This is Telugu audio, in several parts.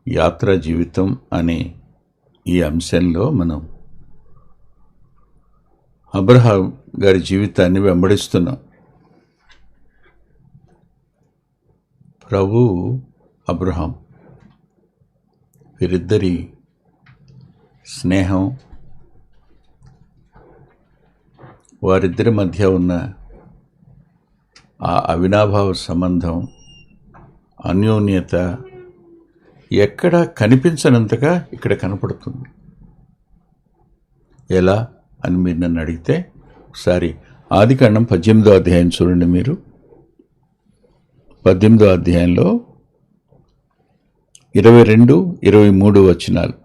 యాత్రా జీవితం అనే ఈ అంశంలో మనం అబ్రహాం గారి జీవితాన్ని వెంబడిస్తున్నాం. ప్రభు, అబ్రహాం వీరిద్దరి స్నేహం, వారిద్దరి మధ్య ఉన్న ఆ అవినాభావ సంబంధం, అన్యోన్యత ఎక్కడ కనిపించనంతగా ఇక్కడ కనపడుతుంది. ఎలా అని మీరు నన్ను అడిగితే, ఒకసారి ఆదికాండం 18వ అధ్యాయం చూడండి. మీరు 18వ అధ్యాయంలో 22, 23 వచనాలు.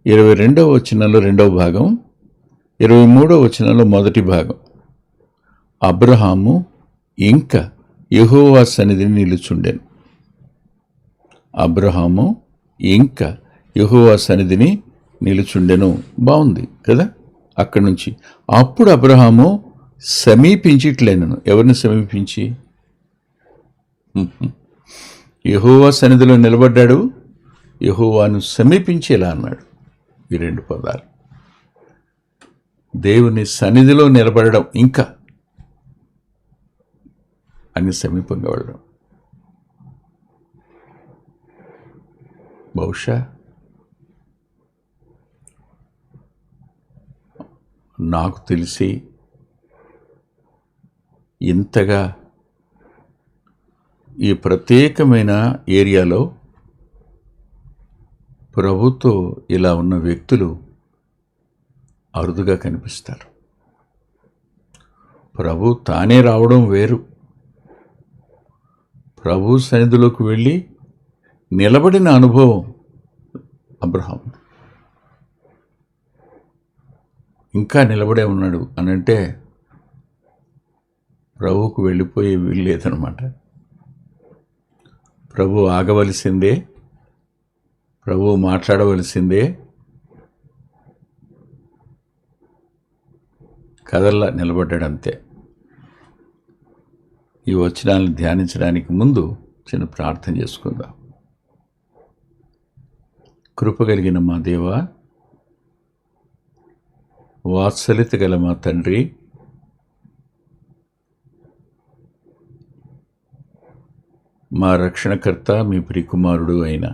22వ వచనంలో రెండవ భాగం, 23వ వచనంలో మొదటి భాగం. అబ్రహాము ఇంకా యెహోవా సన్నిధిని నిలుచుండెను. అబ్రహాము ఇంకా యెహోవా సన్నిధిని నిలుచుండెను. బాగుంది కదా? అక్కడి నుంచి అప్పుడు అబ్రహాము సమీపించిట్లేనను. ఎవరిని సమీపించి? యెహోవా సన్నిధిలో నిలబడ్డాడు. యెహోవాను సమీపించేలా అన్నాడు. ఈ రెండు పదాలు. దేవుని సన్నిధిలో నిలబడడం, ఇంకా అన్ని సమీపంగా వెళ్ళడం. బహుశా నాకు తెలిసి ఇంతగా ఈ ప్రత్యేకమైన ఏరియాలో ప్రభుతో ఇలా ఉన్న వ్యక్తులు అరుదుగా కనిపిస్తారు. ప్రభు తానే రావడం వేరు, ప్రభు సన్నిధిలోకి వెళ్ళి నిలబడిన అనుభవం అబ్రహాం. ఇంకా నిలబడే ఉన్నాడు అనంటే ప్రభువుకు వెళ్ళిపోయే వీలు లేదనమాట. ప్రభు ఆగవలసిందే, ప్రభు మాట్లాడవలసిందే. కదల్లా నిలబడ్డాడు అంతే. ఈ వచనాలను ధ్యానించడానికి ముందు చిన్న ప్రార్థన చేసుకుందాం. కృప కలిగిన మా దేవా, వాత్సల్యత గల మా తండ్రి, మా రక్షణకర్త, మీ ప్రియకుమారుడు అయిన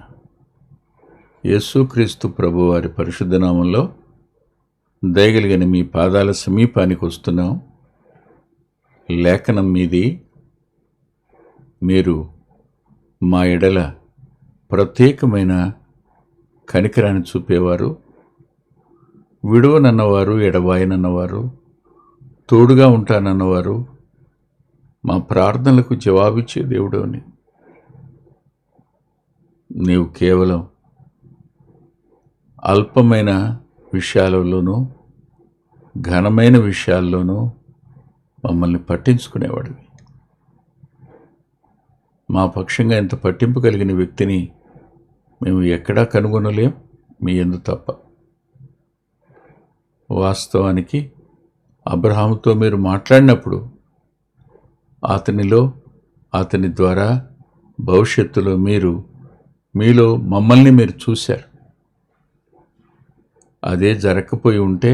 యేసుక్రీస్తు ప్రభు వారి పరిశుద్ధ నామంలో దయగలిగిన మీ పాదాల సమీపానికి వస్తున్నాం. లేఖనం మీది. మీరు మా ఎడల ప్రత్యేకమైన కనికరాన్ని చూపేవారు, విడువనన్నవారు, ఎడబాయనన్నవారు, తోడుగా ఉంటానన్నవారు, మా ప్రార్థనలకు జవాబిచ్చే దేవుడు అని. నీవు కేవలం అల్పమైన విషయాలలోనూ ఘనమైన విషయాల్లోనూ మమ్మల్ని పట్టించుకునేవాడివి. మా పక్షంగా ఇంత పట్టింపు కలిగిన వ్యక్తిని మేము ఎక్కడా కనుగొనలేం మీ యందు తప్ప. వాస్తవానికి అబ్రహాముతో మీరు మాట్లాడినప్పుడు అతనిలో, అతని ద్వారా భవిష్యత్తులో మీలో మమ్మల్ని మీరు చూశారు. అదే జరగకపోయి ఉంటే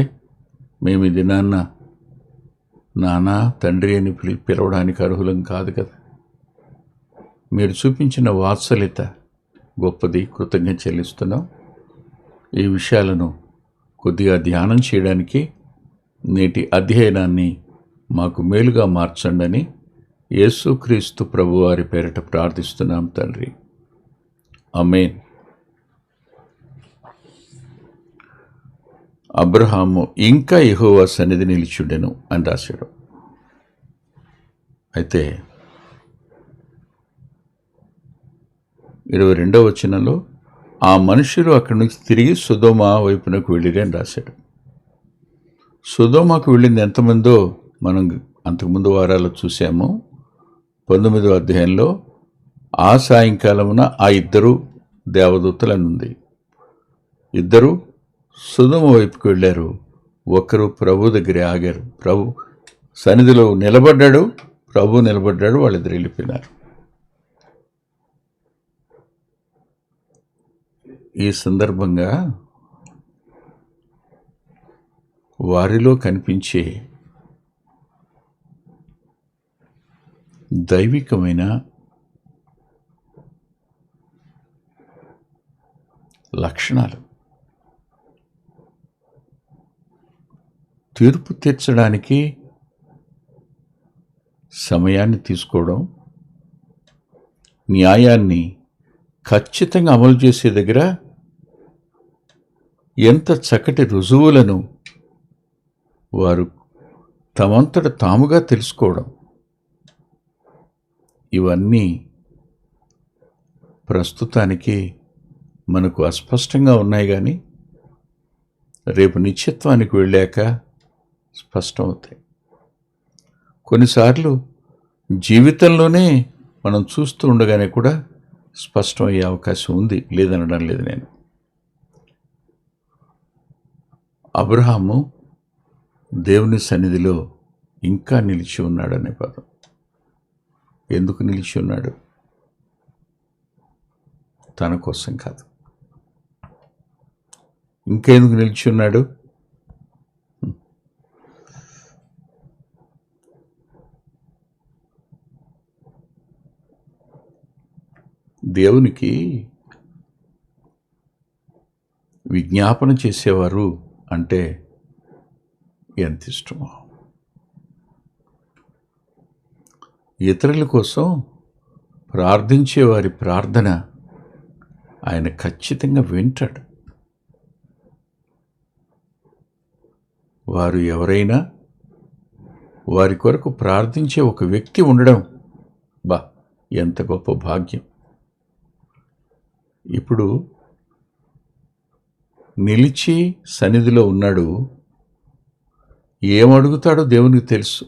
మేము ఇది నాన్న తండ్రి అని పిలవడానికి అర్హులం కాదు కదా. మీరు చూపించిన వాత్సల్యత గొప్పది, కృతజ్ఞత చెల్లిస్తున్నాం. ఈ విషయాలను కొద్దిగా ధ్యానం చేయడానికి నేటి అధ్యయనాన్ని మాకు మేలుగా మార్చండి. యేసుక్రీస్తు ప్రభువారి పేరిట ప్రార్థిస్తున్నాం తండ్రి, ఆమేన్. అబ్రహాము ఇంకా యెహోవా సన్నిధి నిలిచుండెను అని రాశాడు. అయితే 22వ వచనంలో ఆ మనుషులు అక్కడి నుంచి తిరిగి సొదొమ వైపునకు వెళ్ళిరి అని రాశాడు. సొదొమకు వెళ్ళింది ఎంతమందో మనం అంతకుముందు వారాల్లో చూసాము. 19వ అధ్యాయంలో ఆ సాయంకాలమున ఆ ఇద్దరు దేవదూతలని ఉంది. ఇద్దరు సొదొమ వైపుకు వెళ్ళారు. ఒకరు ప్రభు దగ్గర ఆగారు. ప్రభు సన్నిధిలో నిలబడ్డాడు, ప్రభు నిలబడ్డాడు, వాళ్ళిద్దరు వెళ్ళిపోయినారు. ఈ సందర్భంగా వారిలో కనిపించే దైవికమైన లక్షణాలు తీర్పు తీర్చడానికి సమయాన్ని తీసుకోవడం, న్యాయాన్ని ఖచ్చితంగా అమలు చేసే దగ్గర ఎంత చక్కటి రుజువులను వారు తమంతట తాముగా తెలుసుకోవడం, ఇవన్నీ ప్రస్తుతానికి మనకు అస్పష్టంగా ఉన్నాయి, కానీ రేపు నిత్యత్వానికి వెళ్ళాక స్పష్టమవుతాయి. కొన్నిసార్లు జీవితంలోనే మనం చూస్తూ ఉండగానే కూడా స్పష్టమయ్యే అవకాశం ఉంది, లేదనడం లేదు నేను. అబ్రహాము దేవుని సన్నిధిలో ఇంకా నిలిచి ఉన్నాడనే పదం. ఎందుకు నిలిచి ఉన్నాడు? తన కోసం కాదు. ఇంకెందుకు నిలిచి ఉన్నాడు? దేవునికి విజ్ఞాపన చేసేవారు అంటే ఎంత ఇష్టమో. ఇతరుల కోసం ప్రార్థించే వారి ప్రార్థన ఆయన ఖచ్చితంగా వింటాడు. వారు ఎవరైనా వారి కొరకు ప్రార్థించే ఒక వ్యక్తి ఉండడం ఎంత గొప్ప భాగ్యం. ఇప్పుడు నిలిచి సన్నిధిలో ఉన్నాడు. ఏమడుగుతాడో దేవునికి తెలుసు,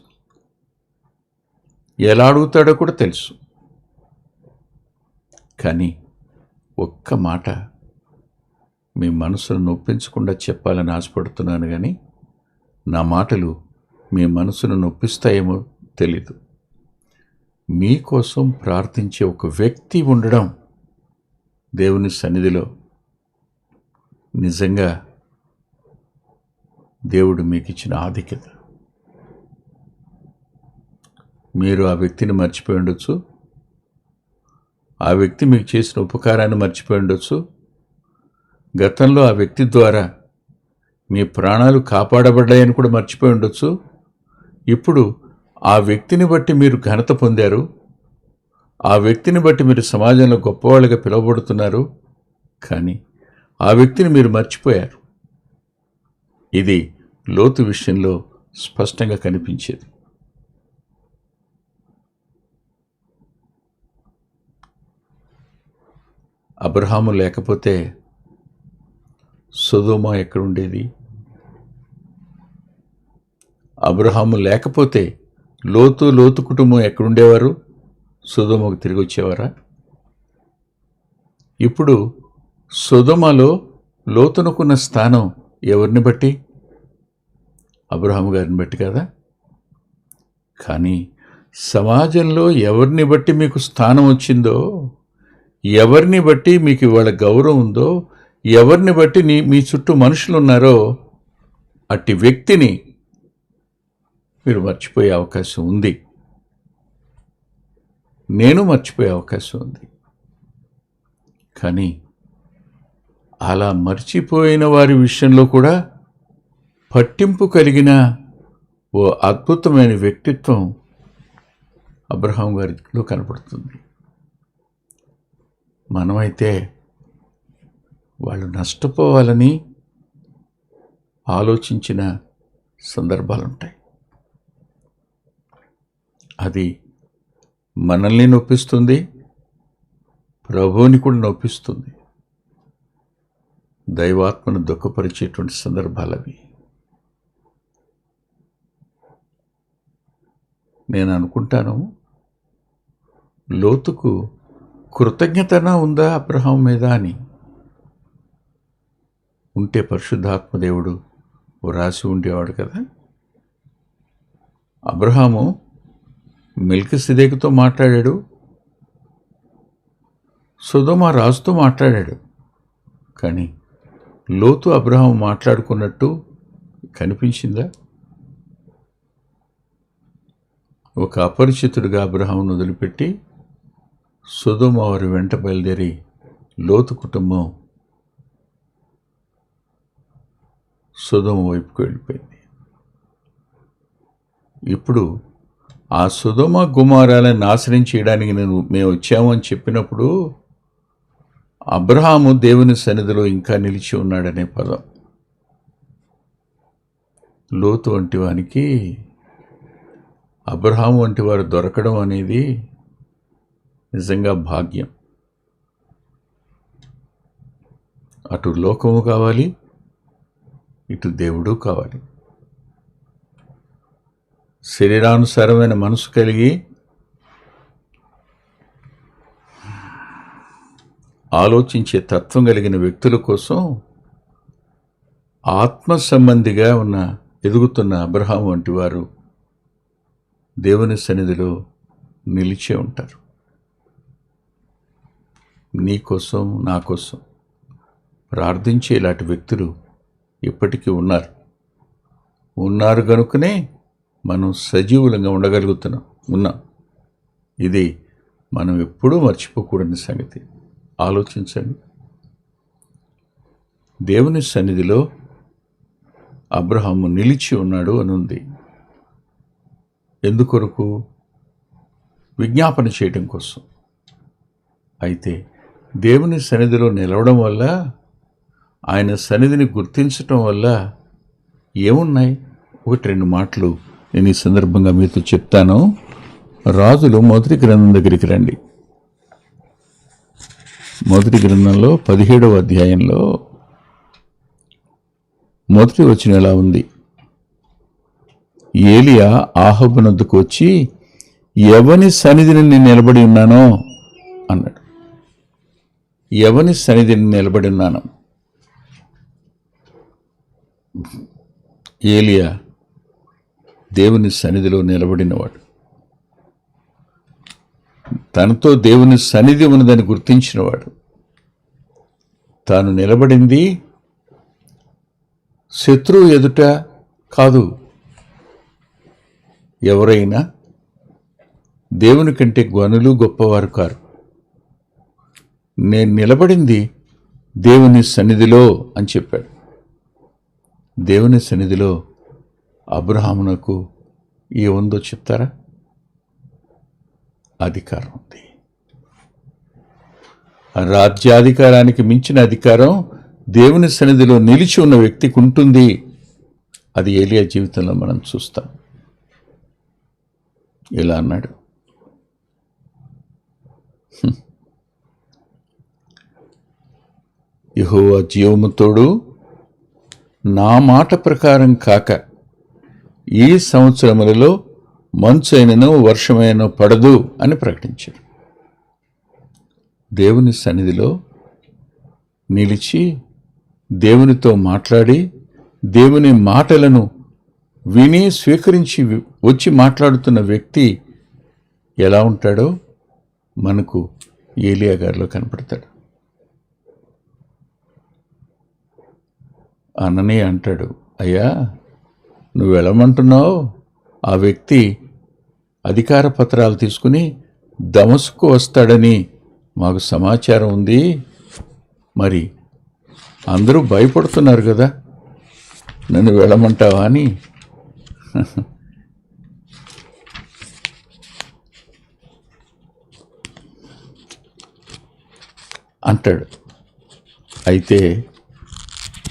ఎలా అడుగుతాడో కూడా తెలుసు. కానీ ఒక్క మాట మీ మనసును నొప్పించకుండా చెప్పాలని ఆశపడుతున్నాను, కానీ నా మాటలు మీ మనసును నొప్పిస్తాయేమో తెలీదు. మీకోసం ప్రార్థించే ఒక వ్యక్తి ఉండడం దేవుని సన్నిధిలో నిజంగా దేవుడు మీకు ఇచ్చిన ఆధిక్యత. మీరు ఆ వ్యక్తిని మర్చిపోయి ఉండొచ్చు, ఆ వ్యక్తి మీకు చేసిన ఉపకారాన్ని మర్చిపోయి ఉండొచ్చు, గతంలో ఆ వ్యక్తి ద్వారా మీ ప్రాణాలు కాపాడబడ్డాయని కూడా మర్చిపోయి ఉండొచ్చు. ఇప్పుడు ఆ వ్యక్తిని బట్టి మీరు ఘనత పొందారు, ఆ వ్యక్తిని బట్టి మీరు సమాజంలో గొప్పవాళ్ళుగా పిలువబడుతున్నారు, కానీ ఆ వ్యక్తిని మీరు మర్చిపోయారు. ఇది లోతు విషయంలో స్పష్టంగా కనిపించేది. అబ్రహాము లేకపోతే సొదొమ ఎక్కడుండేది? అబ్రహాము లేకపోతే లోతు కుటుంబం ఎక్కడుండేవారు? సొదొమకు తిరిగి వచ్చేవారా? ఇప్పుడు సొదొమలో లోతునుకున్న స్థానం ఎవరిని బట్టి? అబ్రహాము గారిని బట్టి కదా. కానీ సమాజంలో ఎవరిని బట్టి మీకు స్థానం వచ్చిందో, ఎవరిని బట్టి మీకు ఇవాళ గౌరవం ఉందో, ఎవరిని బట్టి మీ చుట్టూ మనుషులు ఉన్నారో, అట్టి వ్యక్తిని మీరు మర్చిపోయే అవకాశం ఉంది. నేను మర్చిపోయే అవకాశం ఉంది. కానీ అలా మర్చిపోయిన వారి విషయంలో కూడా పట్టింపు కలిగిన ఓ అద్భుతమైన వ్యక్తిత్వం అబ్రహాం గారిలో కనపడుతుంది. మనమైతే వాళ్ళు నష్టపోవాలని ఆలోచించిన సందర్భాలుంటాయి. అది మనల్ని నొప్పిస్తుంది, ప్రభువుని కూడా నొప్పిస్తుంది. దైవాత్మను దుఃఖపరిచేటువంటి సందర్భాలవి. నేను అనుకుంటాను, లోతుకు కృతజ్ఞతన ఉందా అబ్రహాం మీద అని. ఉంటే పరిశుద్ధాత్మదేవుడు వ్రాసి ఉండేవాడు కదా. అబ్రహాము మెల్కీసెదెకుతో మాట్లాడాడు, సొదొమ రాజుతో మాట్లాడాడు. కానీ లోతు అబ్రహాము మాట్లాడుకున్నట్టు కనిపించిందా? ఒక అపరిచితుడిగా అబ్రహామును వదిలిపెట్టి సొదొమ వారి వెంట బయలుదేరి లోతు కుటుంబం సొదొమ వైపుకు వెళ్ళిపోయింది. ఇప్పుడు ఆ సొదొమ గుమారాలను నాశనం చేయడానికి మేము వచ్చాము అని చెప్పినప్పుడు అబ్రహాము దేవుని సన్నిధిలో ఇంకా నిలిచి ఉన్నాడనే పదం. లోతు వంటి వానికి అబ్రహాము వంటి వారు దొరకడం అనేది నిజంగా భాగ్యం. అటు లోకము కావాలి, ఇటు దేవుడు కావాలి. శరీరానుసారమైన మనసు కలిగి ఆలోచించే తత్వం కలిగిన వ్యక్తుల కోసం ఆత్మ సంబంధిగా ఎదుగుతున్న అబ్రహాం వంటి వారు దేవుని సన్నిధిలో నిలిచే ఉంటారు. నీ కోసం, నా కోసం ప్రార్థించే ఇలాంటి వ్యక్తులు ఇప్పటికీ ఉన్నారు కనుకనే మనం సజీవులంగా ఉన్నాం. ఇది మనం ఎప్పుడూ మర్చిపోకూడని సంగతి. ఆలోచించండి. దేవుని సన్నిధిలో అబ్రహాము నిలిచి ఉన్నాడు అని ఉంది. ఎందుకొరకు? విజ్ఞాపన చేయడం కోసం. అయితే దేవుని సన్నిధిలో నిలవడం వల్ల, ఆయన సన్నిధిని గుర్తించటం వల్ల ఏమున్నాయి? 1-2 మాటలు నేను ఈ సందర్భంగా మీతో చెప్తాను. రాజులు మొదటి గ్రంథం దగ్గరికి రండి. మొదటి గ్రంథంలో 17వ అధ్యాయంలో మొదటి వచనం ఎలా ఉంది? ఏలియా ఆహాబునొద్దకు వచ్చి, ఎవని సన్నిధిని నేను నిలబడి ఉన్నానో అన్నాడు. ఎవని సన్నిధిని నిలబడి ఉన్నాను? ఏలియా దేవుని సన్నిధిలో నిలబడినవాడు. తనతో దేవుని సన్నిధి ఉన్నదని గుర్తించినవాడు. తాను నిలబడింది శత్రువు ఎదుట కాదు. ఎవరైనా దేవుని కంటే గనులు గొప్పవారు కారు. నేను నిలబడింది దేవుని సన్నిధిలో అని చెప్పాడు. దేవుని సన్నిధిలో అబ్రహామునకు ఏముందో చెప్తారా? అధికారం ఉంది. రాజ్యాధికారానికి మించిన అధికారం దేవుని సన్నిధిలో నిలిచి ఉన్న వ్యక్తికి ఉంటుంది. అది ఏలియా జీవితంలో మనం చూస్తాం. ఇలా అన్నాడు, యెహోవా జీవము తోడు, నా మాట ప్రకారం కాక ఈ సంవత్సరములలో మంచైనను వర్షమైనను పడదు అని ప్రకటించారు. దేవుని సన్నిధిలో నిలిచి దేవునితో మాట్లాడి దేవుని మాటలను విని స్వీకరించి వచ్చి మాట్లాడుతున్న వ్యక్తి ఎలా ఉంటాడో మనకు ఏలియా గారిలో కనపడతాడు. అననీయ అంటాడు, అయ్యా నువ్వు వెళ్ళమంటున్నావు, ఆ వ్యక్తి అధికార పత్రాలు తీసుకుని దమస్కు వస్తాడని మాకు సమాచారం ఉంది. మరి అందరూ భయపడుతున్నారు కదా, నన్ను వెళ్ళమంటావా అని అంటాడు. అయితే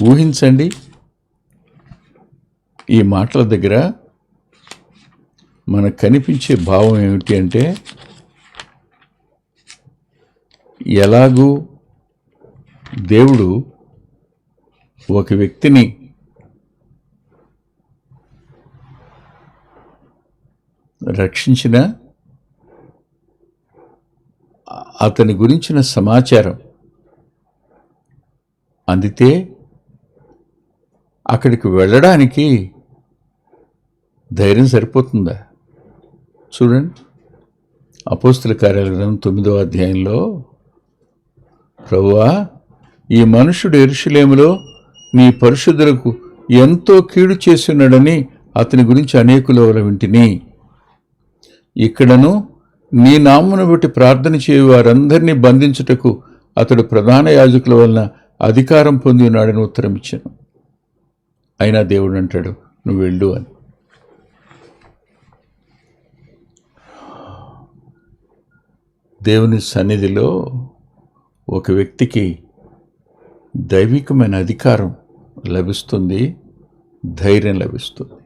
ఊహించండి, ఈ మాటల దగ్గర మనకు కనిపించే భావం ఏమిటి అంటే, ఎలాగూ దేవుడు ఒక వ్యక్తిని రక్షించిన అతని గురించిన సమాచారం అందితే అక్కడికి వెళ్ళడానికి ధైర్యం సరిపోతుందా? చూడండి, అపోస్తల కార్యాల గ్రంథం 9వ అధ్యాయంలో, ప్రభువా ఈ మనుషుడు యెరూషలేములో నీ పరిశుద్ధులకు ఎంతో కీడు చేస్తున్నాడని అతని గురించి అనేకుల వల్ల వింటిని. ఇక్కడను నీ నామమును బట్టి ప్రార్థన చేయు వారందరినీ బంధించుటకు అతడు ప్రధాన యాజకుల వలన అధికారం పొంది ఉన్నాడని ఉత్తరం ఇచ్చాను. అయినా దేవుడు అంటాడు, నువ్వు వెళ్ళు అని. దేవుని సన్నిధిలో ఒక వ్యక్తికి దైవికమైన అధికారం లభిస్తుంది, ధైర్యం లభిస్తుంది.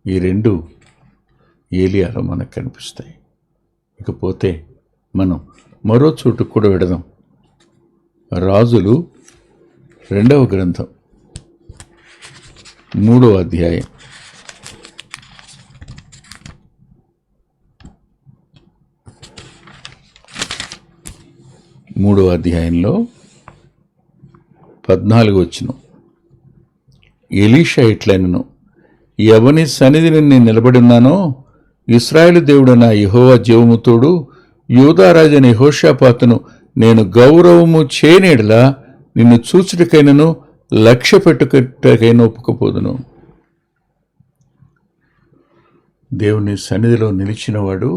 ఈ రెండు ఏలియాలో మనకు కనిపిస్తాయి. ఇకపోతే మనం మరో చోటుకు కూడా వెడదాం. రాజులు 2వ గ్రంథం 3వ అధ్యాయం 3వ అధ్యాయంలో 14వ వచనం. ఎలీషా ఇట్లనెను, ఎవని సన్నిధిని నేను నిలబడి ఉన్నానో ఇశ్రాయేలు దేవుడైన యెహోవా జీవముతోడు యూదారాజైన యెహోషాపాతును నేను గౌరవము చేయనేడలా నిన్ను చూచుటకైనను లక్ష్య పెట్టుకైనా ఒప్పుకపోదును. దేవుని సన్నిధిలో నిలిచినవాడు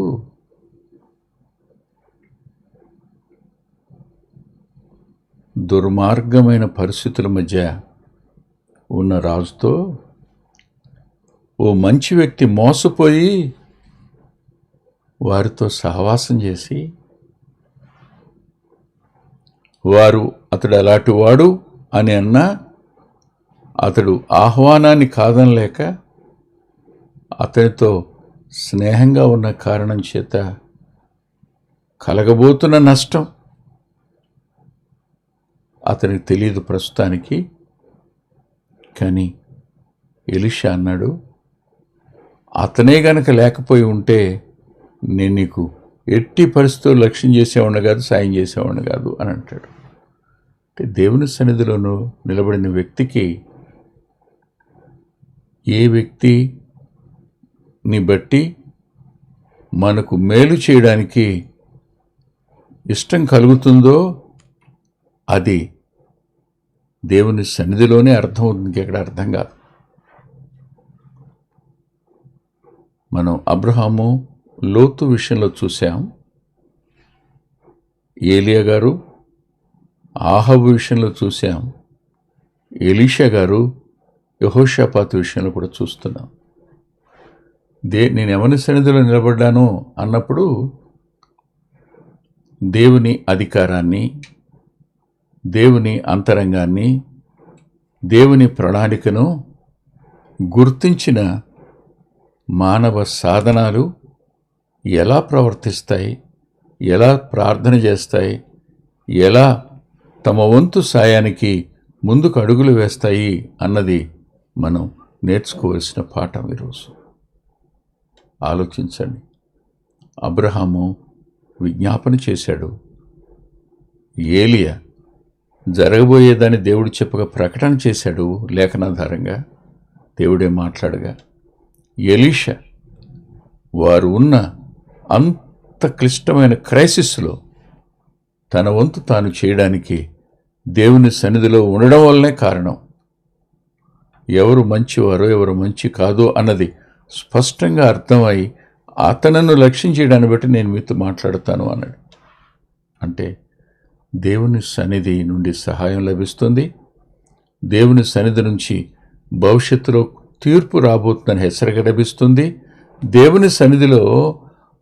దుర్మార్గమైన పరిస్థితుల మధ్య ఉన్న రాజుతో, ఓ మంచి వ్యక్తి మోసపోయి వారితో సహవాసం చేసి వారు అతడు అలాంటి వాడు అని అన్నా అతడు ఆహ్వానాన్ని కాదనలేక అతనితో స్నేహంగా ఉన్న కారణం చేత కలగబోతున్న నష్టం అతనికి తెలియదు ప్రస్తుతానికి. కానీ ఎలీషా అన్నాడు, అతనే గనక లేకపోయి ఉంటే నేను నీకు ఎట్టి పరిస్థితులు లక్ష్యం చేసేవాడిని కాదు, సాయం చేసేవాడిని కాదు అని అంటాడు. అంటే దేవుని సన్నిధిలోనూ నిలబడిన వ్యక్తికి ఏ వ్యక్తిని బట్టి మనకు మేలు చేయడానికి ఇష్టం కలుగుతుందో అది దేవుని సన్నిధిలోనే అర్థమవుతుంది, ఎక్కడ అర్థం కాదు. మనం అబ్రహాము లోతు విషయంలో చూసాం, ఏలియా గారు ఆహాబు విషయంలో చూసాం, ఎలీషా గారు యెహోషాపాతు విషయంలో కూడా చూస్తున్నాం. నేను ఎవరి సన్నిధిలో నిలబడ్డాను అన్నప్పుడు దేవుని అధికారాన్ని, దేవుని అంతరంగాన్ని, దేవుని ప్రణాళికను గుర్తించిన మానవ సాధనాలు ఎలా ప్రవర్తిస్తాయి, ఎలా ప్రార్థన చేస్తాయి, ఎలా తమ వంతు సాయానికి ముందుకు అడుగులు వేస్తాయి అన్నది మనం నేర్చుకోవాల్సిన పాఠం ఈరోజు. ఆలోచించండి. అబ్రహాము విజ్ఞాపన చేశాడు, ఏలియా జరగబోయేదాన్ని దేవుడు చెప్పగా ప్రకటన చేశాడు లేఖనాధారంగా, దేవుడే మాట్లాడగా, ఎలీషా వారు ఉన్న అంత క్లిష్టమైన క్రైసిస్లో తన వంతు తాను చేయడానికి దేవుని సన్నిధిలో ఉండడం వల్లనే కారణం. ఎవరు మంచివారో ఎవరు మంచి కాదో అన్నది స్పష్టంగా అర్థమై అతనను లక్ష్యం చేయడాన్ని బట్టి నేను మీతో మాట్లాడతాను అన్నాడు. అంటే దేవుని సన్నిధి నుండి సహాయం లభిస్తుంది, దేవుని సన్నిధి నుంచి భవిష్యత్తులో తీర్పు రాబోతుందని హెచ్చరిక లభిస్తుంది. దేవుని సన్నిధిలో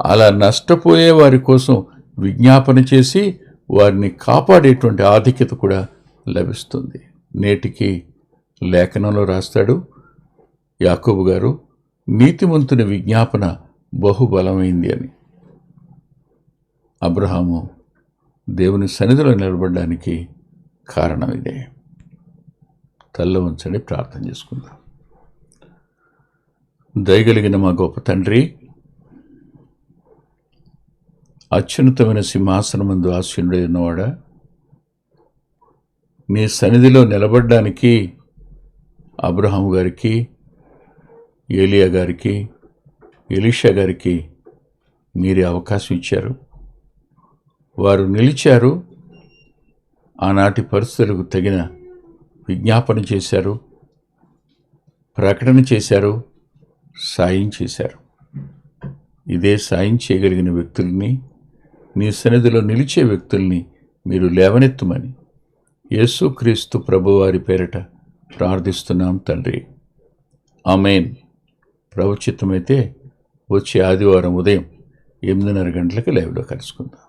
అలా నష్టపోయే వారి కోసం విజ్ఞాపన చేసి వారిని కాపాడేటువంటి ఆధిక్యత కూడా లభిస్తుంది. నేటికి లేఖనంలో రాస్తాడు యాకోబు గారు, నీతిమంతుని విజ్ఞాపన బహుబలమైంది అని. అబ్రహాము దేవుని సన్నిధిలో నిలబడడానికి కారణం ఇదే. తల్ల ఉంచండి, ప్రార్థన చేసుకుందాం. దయగలిగిన మా గొప్ప తండ్రి, అత్యున్నతమైన సింహాసనమందు ఆసీనుడై ఉన్నవాడా, నీ సన్నిధిలో నిలబడడానికి అబ్రహాము గారికి, ఏలియా గారికి, ఎలీషా గారికి మీరే అవకాశం ఇచ్చారు. వారు నిలిచారు, ఆనాటి పరిస్థితులకు తగిన విజ్ఞాపన చేశారు, ప్రకటన చేశారు, సాయం చేశారు. ఇదే సాయం చేయగలిగిన వ్యక్తుల్ని, నీ సన్నిధిలో నిలిచే వ్యక్తుల్ని మీరు లేవనెత్తమని యేసుక్రీస్తు ప్రభువారి పేరట ప్రార్థిస్తున్నాం తండ్రి. ఆమేన్. ప్రభుచిత్తమైతే వచ్చే ఆదివారం ఉదయం 8:30 గంటలకు లైవ్లో కలుసుకుందాం.